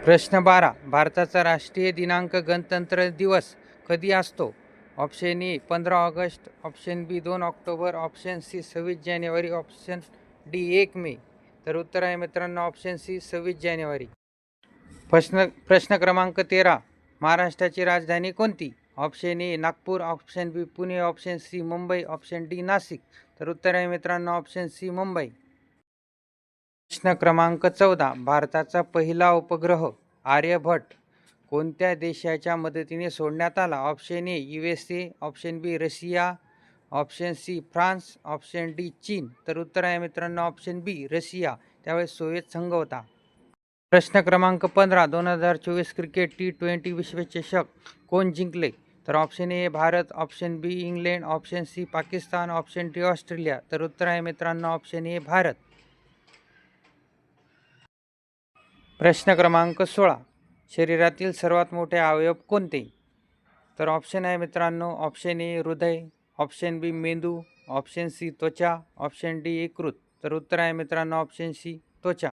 प्रश्न 12. भारताचा राष्ट्रीय दिनांक गणतंत्र दिवस कधी असतो? Option A 15 August, option B 2 October, option C 26 जानेवारी, ऑप्शन डी 1 मे. तर उत्तर आहे मित्रांनो ऑप्शन सी 26 जानेवारी. प्रश्न क्रमांक 13. महाराष्ट्राची राजधानी कोणती? Option A Nagpur, option B Pune, option C Mumbai, option D Nashik. तर उत्तर आहे मित्रांनो ऑप्शन सी मुंबई. प्रश्न क्रमांक 14. भारताचा पहिला उपग्रह आर्यभट्ट कोणत्या देशाच्या मदतीने सोडण्यात आला? Option A USA, option B Russia, option C France, option D चीन. तर उत्तर आहे मित्रांनो ऑप्शन बी रशिया. त्यावेळेस सोव्हिएत संघ होता. प्रश्न क्रमांक 15. 2024 क्रिकेट T20 विश्वचषक कोण जिंकले? तर option A Bharat, option B England, option C Pakistan, option D Australia. तर उत्तर आहे मित्रांनो ऑप्शन ए भारत. प्रश्न क्रमांक 16. शरीरातील सर्वात मोठे अवयव कोणते? तर ऑप्शन आहे मित्रांनो ऑप्शन ए हृदय, ऑप्शन बी मेंदू, ऑप्शन सी त्वचा, ऑप्शन डी यकृत. तर उत्तर आहे मित्रांनो ऑप्शन सी त्वचा.